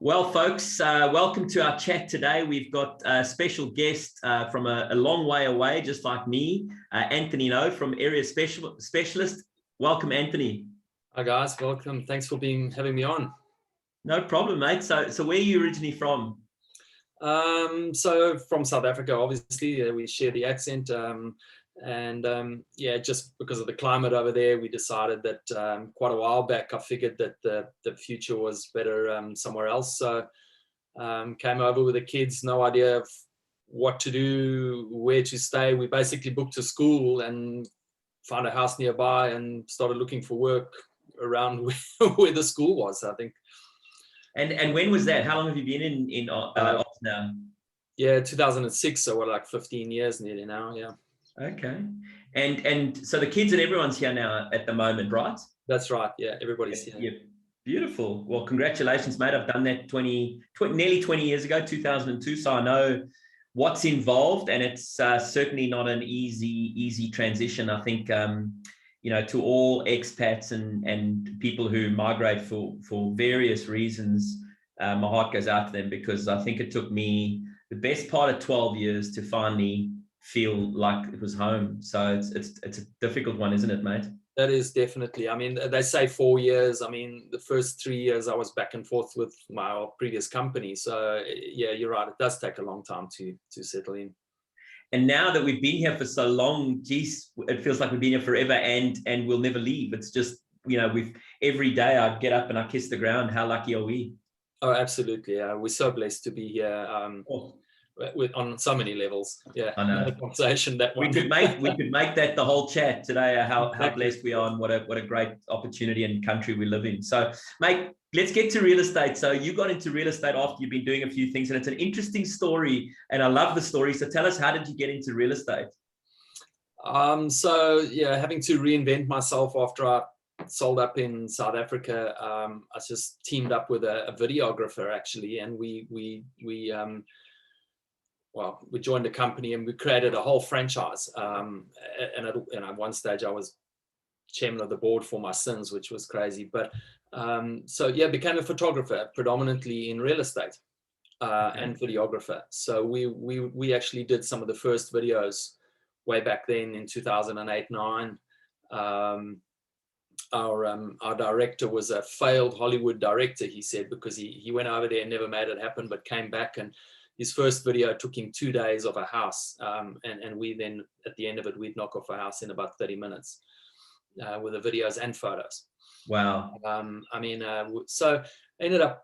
Well, folks, welcome to our chat today. We've got a special guest from a long way away, just like me, Anthony Lowe from Area Specialist. Welcome, Anthony. Hi guys, welcome. Thanks for having me on. No problem, mate. So where are you originally from? So from South Africa, obviously. We share the accent, yeah, just because of the climate over there, we decided that quite a while back, I figured that the future was better somewhere else. So came over with the kids, no idea of what to do, where to stay. We basically booked a school and found a house nearby and started looking for work around where the school was, I think. And when was that? How long have you been in Oz now? Yeah, 2006, so we're like 15 years nearly now, yeah. Okay. And so the kids and everyone's here now at the moment, right? That's right, yeah, everybody's here. Yeah. Beautiful. Well, congratulations, mate. I've done that nearly 20 years ago, 2002, so I know what's involved, and it's certainly not an easy transition. I think you know, to all expats and people who migrate for various reasons, my heart goes out to them, because I think it took me the best part of 12 years to finally feel like it was home. So it's a difficult one, isn't it, mate? That is definitely. I mean, they say 4 years. I mean, the first 3 years I was back and forth with my previous company. So yeah, you're right. It does take a long time to settle in. And now that we've been here for so long, geez, it feels like we've been here forever, and we'll never leave. It's just, you know, every day I get up and I kiss the ground. How lucky are we? Oh, absolutely. We're so blessed to be here. On so many levels. Yeah, I know. No conversation that one. We could make that the whole chat today. How blessed we are, and what a great opportunity and country we live in. So, mate, let's get to real estate. So you got into real estate after you've been doing a few things, and it's an interesting story, and I love the story. So tell us, how did you get into real estate? So yeah, having to reinvent myself after I sold up in South Africa, I just teamed up with a videographer actually, and we joined a company and we created a whole franchise. And at one stage I was chairman of the board for my sins, which was crazy. But so yeah, became a photographer predominantly in real estate and videographer. So we actually did some of the first videos way back then in 2008-9. Our director was a failed Hollywood director, he said, because he went over there and never made it happen, but came back, and his first video took him 2 days of a house. And we then, at the end of it, we'd knock off a house in about 30 minutes with the videos and photos. Wow. I mean, so I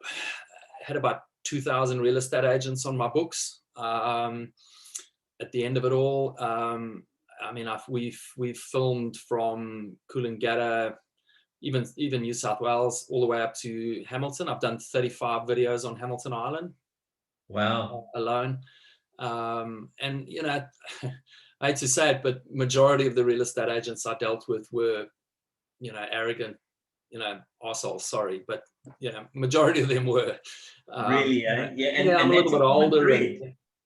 had about 2,000 real estate agents on my books. At the end of it all, I mean, we've filmed from Coolangatta, even New South Wales, all the way up to Hamilton. I've done 35 videos on Hamilton Island. Wow. Alone. And you know, I hate to say it, but majority of the real estate agents I dealt with were, you know, arrogant, you know, assholes, sorry, but you know, majority of them were. Really, eh? Yeah, and I'm a little bit older.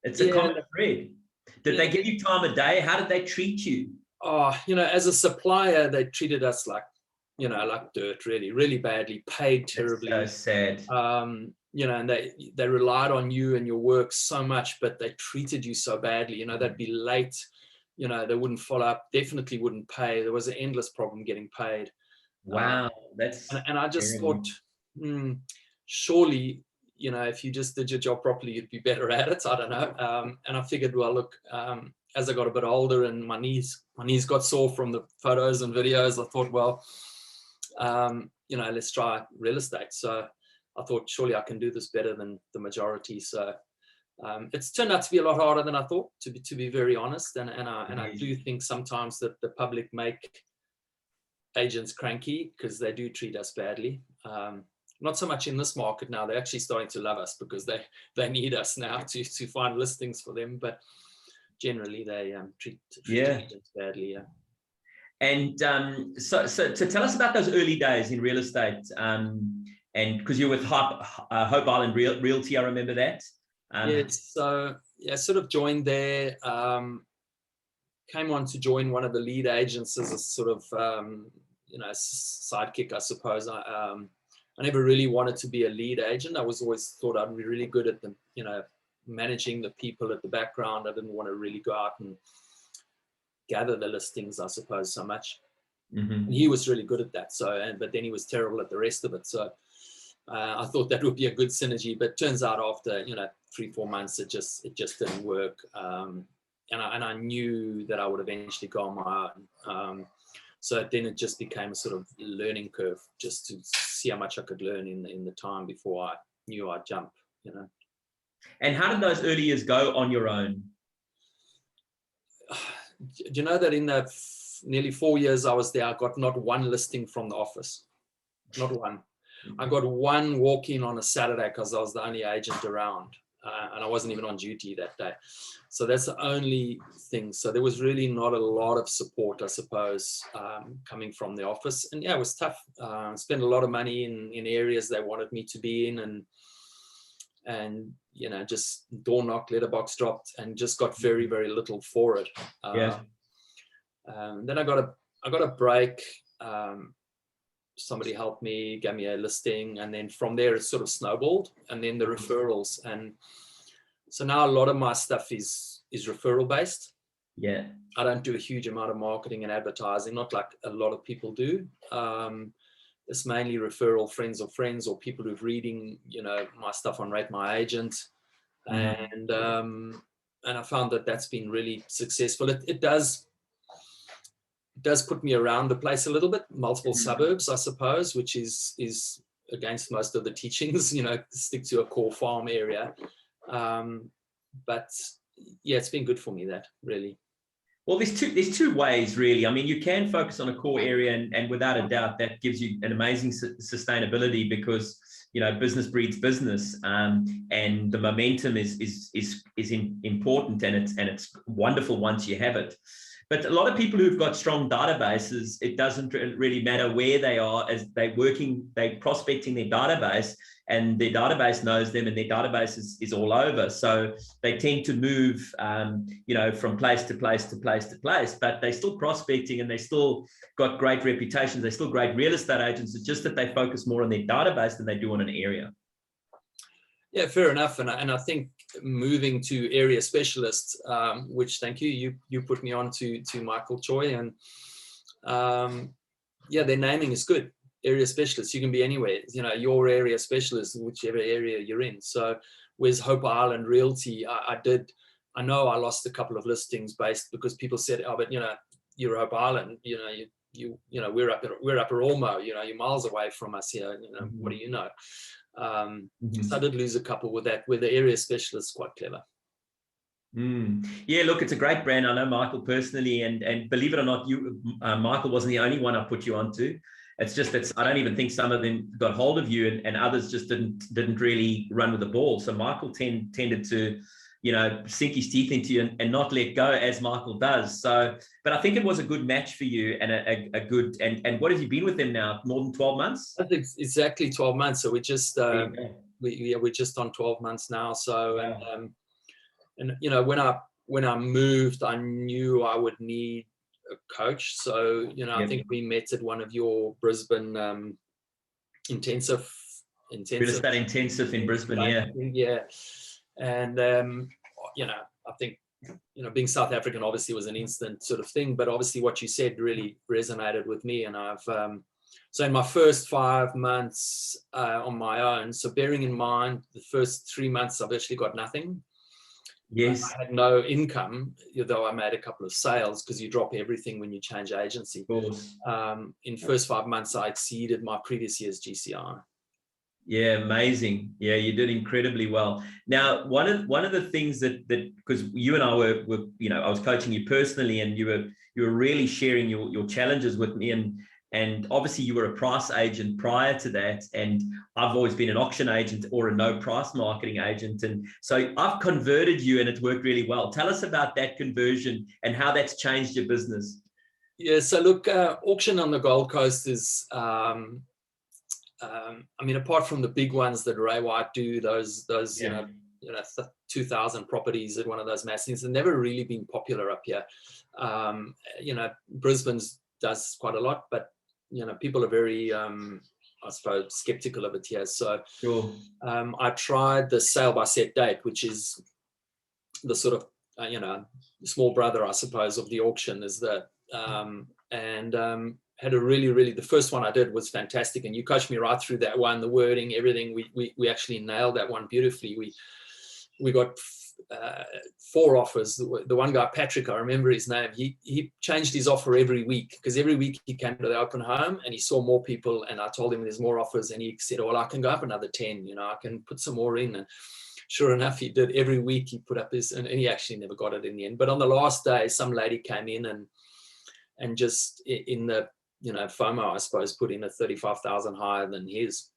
It's a common thread. Did they give you time of day? How did they treat you? Oh, you know, as a supplier, they treated us like, you know, like dirt, really, really badly, paid terribly. That's so sad. You know, and they relied on you and your work so much, but they treated you so badly. You know, they'd be late, you know, they wouldn't follow up, definitely wouldn't pay. There was an endless problem getting paid. Wow, and I just thought, surely, you know, if you just did your job properly, you'd be better at it. I don't know. And I figured, well, look, as I got a bit older and my knees got sore from the photos and videos, I thought, well, you know, let's try real estate. So I thought, surely I can do this better than the majority. So it's turned out to be a lot harder than I thought, to be very honest. And I do think sometimes that the public make agents cranky because they do treat us badly. Not so much in this market now. They're actually starting to love us because they need us now to find listings for them. But generally, they treat agents badly. Yeah. And so tell us about those early days in real estate. And because you're with Hope Island Realty, I remember that. So yeah, sort of joined there. Came on to join one of the lead agents as a sort of you know, sidekick, I suppose. I never really wanted to be a lead agent. I was always thought I'd be really good at the, managing the people at the background. I didn't want to really go out and gather the listings, I suppose, so much. And he was really good at that. So, but then he was terrible at the rest of it. So I thought that would be a good synergy, but turns out after 3-4 months, it just didn't work. And I knew that I would eventually go on my own. So then it just became a sort of learning curve, just to see how much I could learn in the time before I knew I'd jump. And how did those early years go on your own? Do you know that in the nearly 4 years I was there, I got not one listing from the office, not one. I got one walk-in on a Saturday because I was the only agent around, and I wasn't even on duty that day. So that's the only thing. So there was really not a lot of support, I suppose, coming from the office. And yeah, it was tough. Spent a lot of money in areas they wanted me to be in, and just door knock, letterbox dropped, and just got very, very little for it. Then I got a break. Somebody helped me, gave me a listing, and then from there it sort of snowballed, and then the referrals. And so now a lot of my stuff is referral based. Yeah, I don't do a huge amount of marketing and advertising, not like a lot of people do. It's mainly referral, friends of friends, or people who've reading my stuff on Rate My Agent. And I found that that's been really successful. It does put me around the place a little bit, multiple suburbs, I suppose, which is against most of the teachings, stick to a core farm area. But yeah, it's been good for me, that really. Well, there's two ways, really. I mean, you can focus on a core area, and without a doubt, that gives you an amazing sustainability, because business breeds business, and the momentum is important, and it's wonderful once you have it. But a lot of people who've got strong databases, it doesn't really matter where they are, as they're prospecting their database, and their database knows them, and their database is all over. So they tend to move, from place to place to place to place, but they're still prospecting, and they still got great reputations. They're still great real estate agents. It's just that they focus more on their database than they do on an area. Yeah, fair enough. And I think moving to area specialists, which thank you put me on to Michael Choi, and their naming is good. Area specialist, you can be anywhere, your area specialist, whichever area you're in. So where's Hope Island Realty? I know I lost a couple of listings based because people said, oh, but you're Hope Island, we're up at Ormo, you're miles away from us here, what do you know? So I did lose a couple with that, where the area specialist is quite clever. Yeah, look, it's a great brand. I know Michael personally, and believe it or not, Michael wasn't the only one I put you onto. It's just that I don't even think some of them got hold of you, and others just didn't really run with the ball. So Michael tended to, sink his teeth into you and not let go, as Michael does. So, but I think it was a good match for you, and a good, and what have you been with them now? More than 12 months? I think exactly 12 months. So we just we're just on 12 months now. So wow. when I moved, I knew I would need a coach. So I think we met at one of your Brisbane intensive real estate intensive in Brisbane. Yeah. And I think being South African obviously was an instant sort of thing, but obviously what you said really resonated with me. And I've so in my first 5 months on my own, so bearing in mind the first 3 months I've actually got nothing. Yes. I had no income, though I made a couple of sales, because you drop everything when you change agency. Of course. In first 5 months, I exceeded my previous year's GCI. Yeah, amazing. Yeah, you did incredibly well. Now, one of the things that because you and I were I was coaching you personally, and you were really sharing your challenges with me, and obviously you were a price agent prior to that, and I've always been an auction agent or a no price marketing agent, and so I've converted you, and it's worked really well. Tell us about that conversion and how that's changed your business. Yeah, so look, auction on the Gold Coast is apart from the big ones that Ray White do, those 2,000 properties at one of those mass things, have never really been popular up here. Brisbane's does quite a lot, but people are very I suppose, skeptical of it here. So Sure. I tried the sale by set date, which is the sort of, small brother, I suppose, of the auction, is that, had a really, the first one I did was fantastic. And you coached me right through that one, the wording, everything. We actually nailed that one beautifully. We got 4 offers. The one guy, Patrick, I remember his name, he changed his offer every week, because every week he came to the open home and he saw more people, and I told him there's more offers, and he said, well, I can go up another 10, I can put some more in. And sure enough, he did. Every week he put up his, and he actually never got it in the end. But on the last day, some lady came in and just in the FOMO, I suppose, put in a 35,000 higher than his.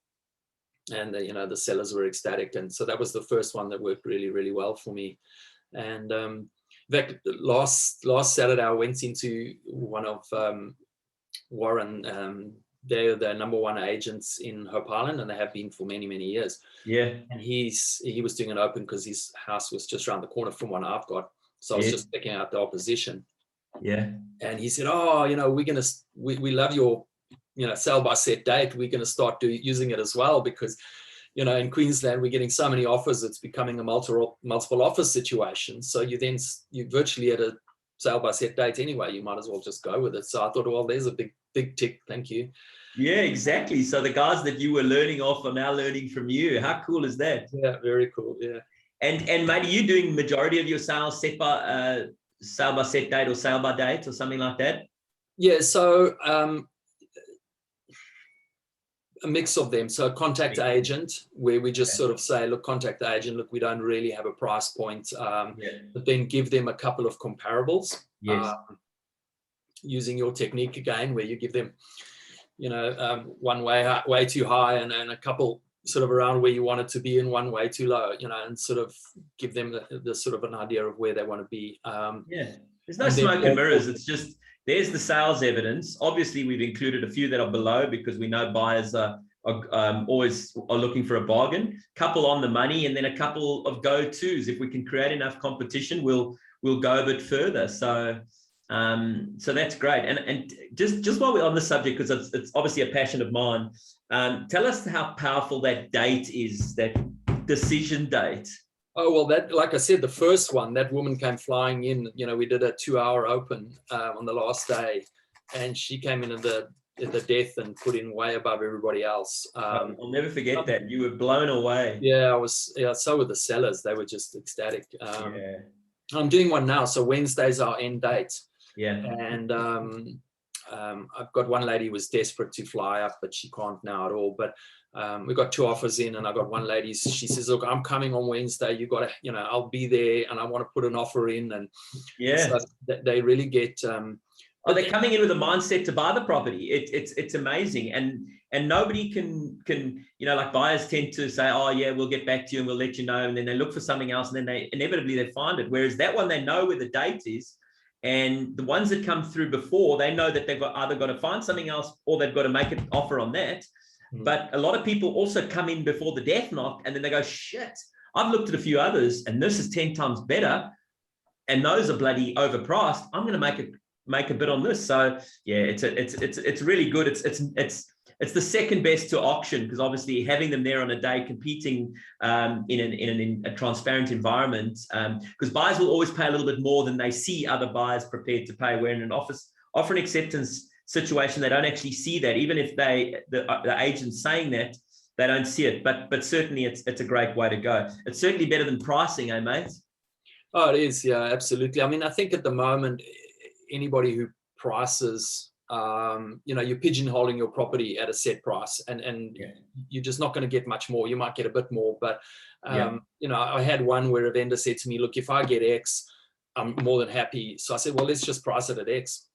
And the sellers were ecstatic, and so that was the first one that worked really, really well for me. And in fact, last Saturday I went into one of Warren. They're the #1 agents in Hope Island, and they have been for many, many years. Yeah. And he was doing an open because his house was just around the corner from one I've got, so I was just picking out the opposition. Yeah. And he said, oh, we love your sell by set date. We're going to start using it as well, because in Queensland we're getting so many offers, it's becoming a multiple offer situation. So you virtually at a sale by set date anyway, you might as well just go with it. So I thought, well, there's a big tick, thank you. Yeah, exactly. So the guys that you were learning off are now learning from you. How cool is that? Yeah, very cool. Yeah. And mate, are you doing majority of your sales sale by set date or sale by date or something like that? Yeah, so a mix of them. So contact agent, where we just sort of say, look, contact the agent, look, we don't really have a price point, but then give them a couple of comparables. Yes. Using your technique again, where you give them, one way too high, and a couple sort of around where you want it to be, and one way too low, and sort of give them the sort of an idea of where they want to be. Yeah, there's no smoke and mirrors. It's just, there's the sales evidence. Obviously, we've included a few that are below, because we know buyers are always looking for a bargain. Couple on the money, and then a couple of go-tos. If we can create enough competition, we'll go a bit further. So that's great. And just while we're on the subject, because it's obviously a passion of mine, tell us how powerful that date is, that decision date. Oh, well, that, like I said, the first one, that woman came flying in. We did a 2-hour open on the last day, and she came in at the death and put in way above everybody else. I'll never forget that. You were blown away. Yeah, I was. Yeah, so were the sellers. They were just ecstatic. Yeah. I'm doing one now, so Wednesday's our end date. Yeah. And I've got one lady who was desperate to fly up, but she can't now at all. But we got 2 offers in, and I got one lady, she says, look, I'm coming on Wednesday. You got to, I'll be there, and I want to put an offer in. And so they really get. They're coming in with a mindset to buy the property. It's amazing. And nobody can, like buyers tend to say, oh yeah, we'll get back to you and we'll let you know. And then they look for something else, and then they inevitably find it. Whereas that one, they know where the date is. And the ones that come through before, they know that they've either got to find something else, or they've got to make an offer on that. But a lot of people also come in before the death knock, and then they go, shit, I've looked at a few others and this is 10 times better, and those are bloody overpriced. I'm going to make a bid on this. So yeah, it's really good. It's the second best to auction, because obviously having them there on a day competing in a transparent environment, because buyers will always pay a little bit more than they see other buyers prepared to pay. Where in an offer and acceptance situation, they don't actually see that. Even if the agent's saying that, they don't see it. But certainly it's a great way to go. It's certainly better than pricing, eh, mate? Oh, it is. Yeah, absolutely. I mean, I think at the moment, anybody who prices, you're pigeonholing your property at a set price, and you're just not going to get much more. You might get a bit more, but I had one where a vendor said to me, look, if I get X, I'm more than happy. So I said, well, let's just price it at X.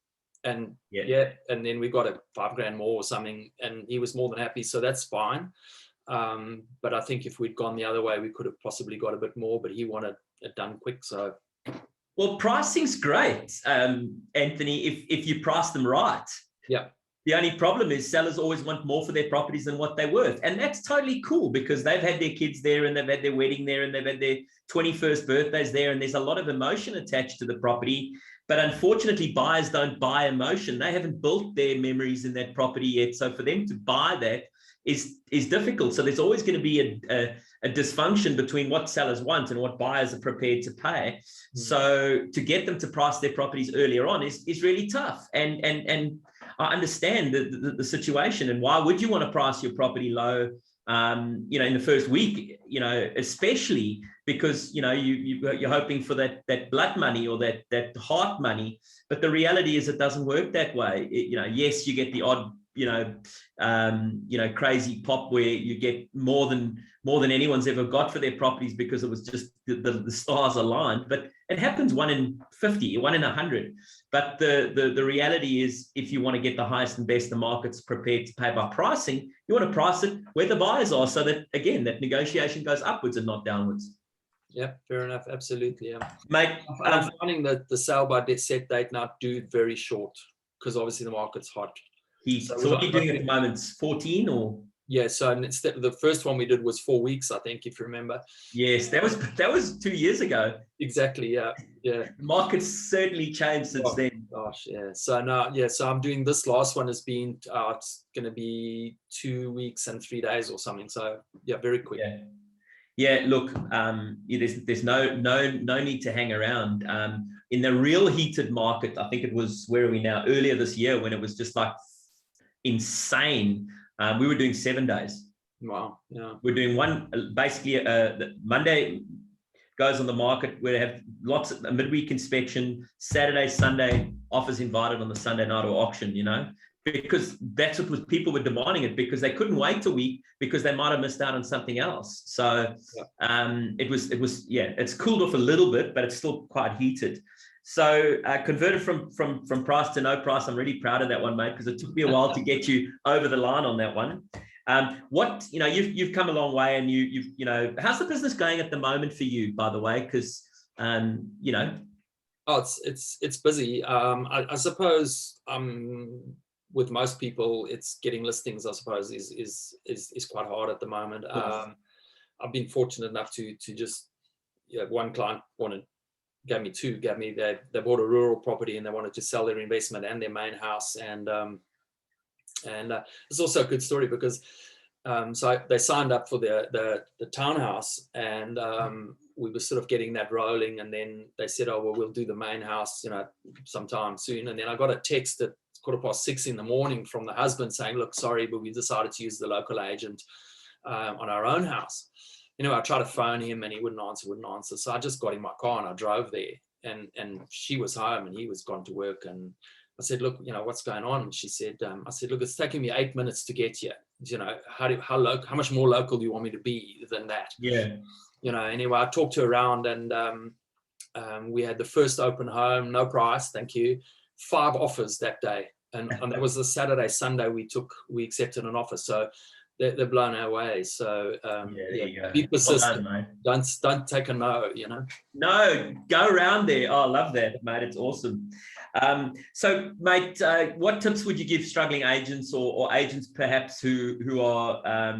And and then we got it $5,000 more or something, and he was more than happy. So that's fine. But I think if we'd gone the other way, we could have possibly got a bit more, but he wanted it done quick. So, well, pricing's great, Anthony, if you price them right. Yeah. The only problem is sellers always want more for their properties than what they're worth. And that's totally cool, because they've had their kids there, and they've had their wedding there, and they've had their 21st birthdays there, and there's a lot of emotion attached to the property. But unfortunately, buyers don't buy emotion. They haven't built their memories in that property yet. So for them to buy that, is difficult. So there's always going to be a dysfunction between what sellers want and what buyers are prepared to pay. So to get them to price their properties earlier on is really tough. And I understand the situation. And why would you want to price your property low, in the first week, especially because, you're hoping for that blood money or that heart money. But the reality is it doesn't work that way. Yes, you get the odd, crazy pop where you get more than anyone's ever got for their properties because it was just the stars aligned. But it happens 1 in 50, 1 in 100. But the reality is, if you want to get the highest and best the market's prepared to pay by pricing, you want to price it where the buyers are, so that, again, that negotiation goes upwards and not downwards. Yeah, fair enough. Absolutely, yeah. Mate, I'm finding that the sell by set date now do very short, because obviously the market's hot. So what are you doing at the moment? 14 or? Yeah, so instead, the first one we did was 4 weeks, I think, if you remember. Yes, that was 2 years ago. Exactly, yeah. The market's certainly changed since then. Gosh, yeah. So now, yeah, so I'm doing this last one has been, it's going to be 2 weeks and 3 days or something. So yeah, very quick. Yeah. Look, there's no need to hang around. In the real heated market, I think it was, where are we now? Earlier this year, when it was just like insane. We were doing 7 days. Wow. Yeah. We're doing basically Monday goes on the market. We have lots of a midweek inspection, Saturday, Sunday, offers invited on the Sunday night or auction, because that's what people were demanding it, because they couldn't wait a week because they might have missed out on something else. So it's cooled off a little bit, but it's still quite heated. So converted from price to no price. I'm really proud of that one, mate, because it took me a while to get you over the line on that one. You've come a long way, and you've how's the business going at the moment for you, by the way? Because Oh, it's busy. I suppose with most people, it's getting listings, I suppose, is quite hard at the moment. I've been fortunate enough to just, one client they bought a rural property and they wanted to sell their investment and their main house, and it's also a good story because so they signed up for the townhouse, and we were sort of getting that rolling, and then they said, oh well, we'll do the main house sometime soon. And then I got a text at 6:15 in the morning from the husband saying, look, sorry, but we decided to use the local agent on our own house. I tried to phone him and he wouldn't answer. So I just got in my car and I drove there, and she was home and he was gone to work. And I said, look, what's going on? And she said, I said, look, it's taking me 8 minutes to get here. How much more local do you want me to be than that? Yeah. Anyway, I talked to her around, and we had the first open home, no price, thank you, 5 offers that day. And that was the Saturday, Sunday we accepted an offer. So they're blown our way. So be persistent. Well done, don't take a no. No, go around there. Oh, I love that, mate. It's awesome. So, mate, what tips would you give struggling agents or agents perhaps who are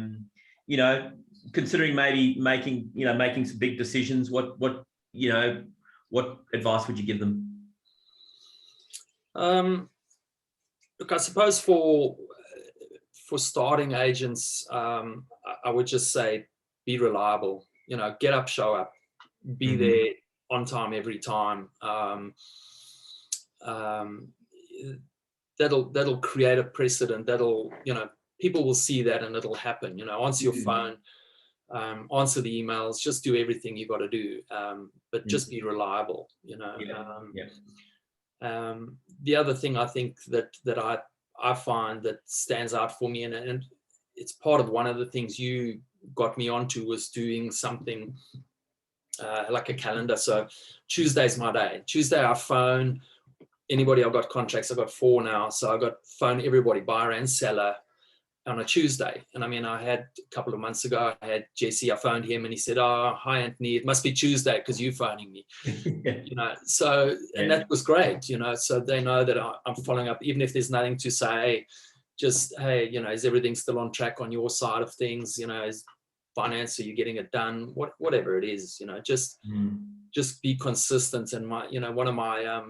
considering maybe making some big decisions? What advice would you give them? Look, I suppose for starting agents, I would just say be reliable. Get up, show up, be there on time every time. That'll create a precedent. People will see that and it'll happen. Answer your phone, answer the emails, just do everything you got to do. But just be reliable. The other thing I think that I find that stands out for me, and it's part of one of the things you got me onto, was doing something like a calendar. So Tuesday's my day. Tuesday I phone anybody. I've got contracts. I've got 4 now. So I got phone everybody, buyer and seller, on a Tuesday. And I mean, I had a couple of months ago, I had Jesse, I phoned him and he said, oh, hi, Anthony, it must be Tuesday because you're phoning me. So, and that was great, so they know that I'm following up, even if there's nothing to say, just, hey, is everything still on track on your side of things? Is finance, are you getting it done? Whatever it is, just be consistent. And one of my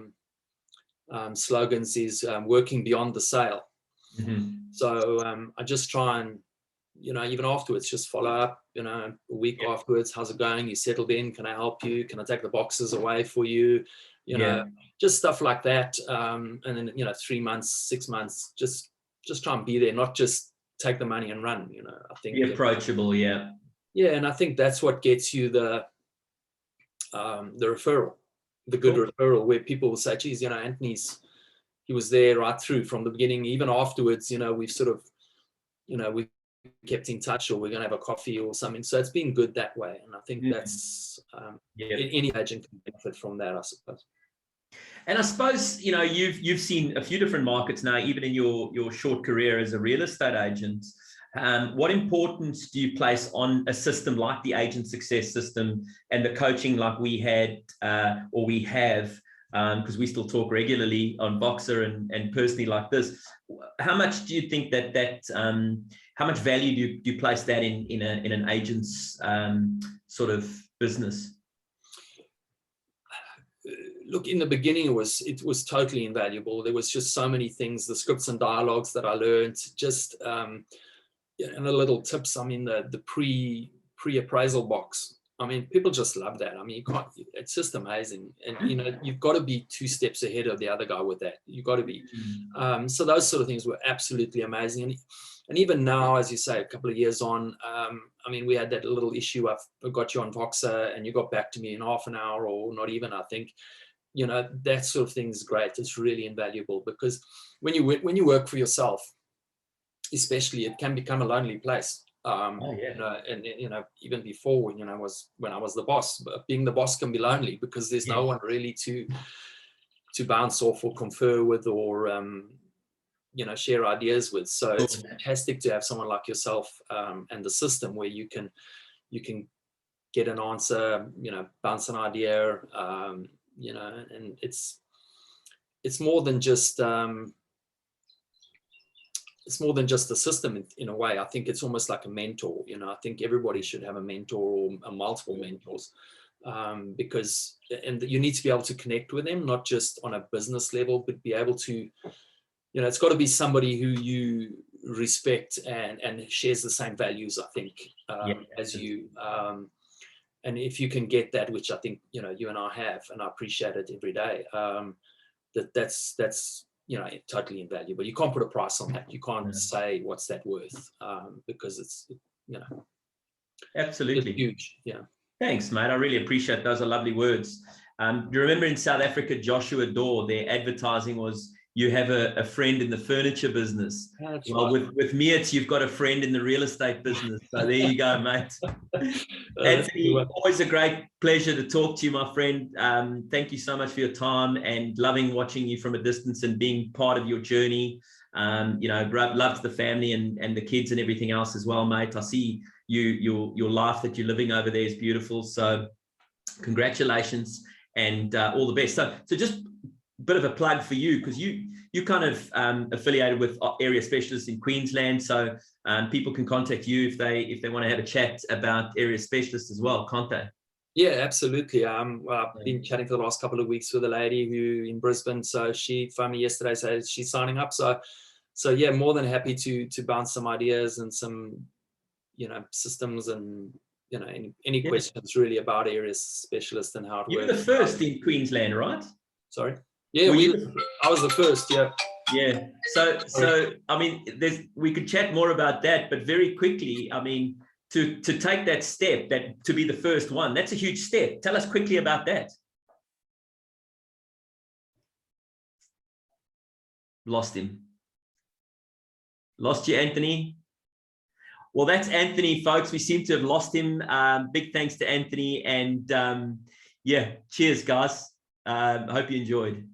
slogans is working beyond the sale. So I just try and even afterwards, just follow up, a week afterwards, how's it going? You settled in? Can I help you? Can I take the boxes away for you? Just stuff like that. And then, 3 months, 6 months, just try and be there, not just take the money and run, I think. Be approachable, yeah. Yeah, and I think that's what gets you the referral, the good referral, where people will say, geez, he was there right through from the beginning. Even afterwards, we've sort of, we kept in touch, or we're going to have a coffee or something. So it's been good that way. And I think that's, any agent can benefit from that, I suppose. And I suppose, you've seen a few different markets now, even in your short career as a real estate agent. What importance do you place on a system like the agent success system and the coaching like we had, or we have, because we still talk regularly on Voxer and personally like this? How much do you think how much value do you place that in an agent's sort of business? Look, in the beginning, it was totally invaluable. There was just so many things, the scripts and dialogues that I learned, just and the little tips. I mean, the pre-appraisal box. I mean, people just love that. I mean, you can't. It's just amazing, and you've got to be 2 steps ahead of the other guy with that. You've got to be. So those sort of things were absolutely amazing, and even now, as you say, a couple of years on, I mean, we had that little issue. I got you on Voxer, and you got back to me in half an hour, or not even, I think. That sort of thing is great. It's really invaluable, because when you work for yourself, especially, it can become a lonely place. And even before, when I was the boss, but being the boss can be lonely, because there's no one really to bounce off or confer with, or share ideas with. So it's fantastic to have someone like yourself and the system where you can get an answer, bounce an idea, and it's more than just a system in a way. I think it's almost like a mentor. I think everybody should have a mentor, or multiple mentors, because you need to be able to connect with them, not just on a business level, but be able to, it's got to be somebody who you respect and shares the same values, I think, as you. And if you can get that, which I think, you and I have, and I appreciate it every day, that's totally invaluable. You can't put a price on that. You can't say what's that worth, because it's, absolutely it's huge. Yeah. Thanks, mate. I really appreciate those. Are lovely words. Do you remember in South Africa, Joshua Dore, their advertising was, you have a friend in the furniture business. That's well, right. with Meerts, you've got a friend in the real estate business. So there you go, mate. Anthony, always a great pleasure to talk to you, my friend. Thank you so much for your time, and loving watching you from a distance and being part of your journey. Love to the family and the kids and everything else as well, mate. I see your life that you're living over there is beautiful. So congratulations and all the best. So just bit of a plug for you, because you kind of affiliated with area specialists in Queensland, so people can contact you if they want to have a chat about area specialists as well, can't they? Yeah, absolutely. I've been chatting for the last couple of weeks with a lady who in Brisbane, so she phoned me yesterday, said she's signing up. So yeah, more than happy to bounce some ideas and some systems and any questions really about area specialists and how it works. You were the first in Queensland, right? Sorry. Yeah, I was the first. Yeah. Yeah. So I mean, we could chat more about that, but very quickly, I mean, to take that step, to be the first one, that's a huge step. Tell us quickly about that. Lost him. Lost you, Anthony. Well, that's Anthony, folks. We seem to have lost him. Big thanks to Anthony, and cheers, guys. Hope you enjoyed.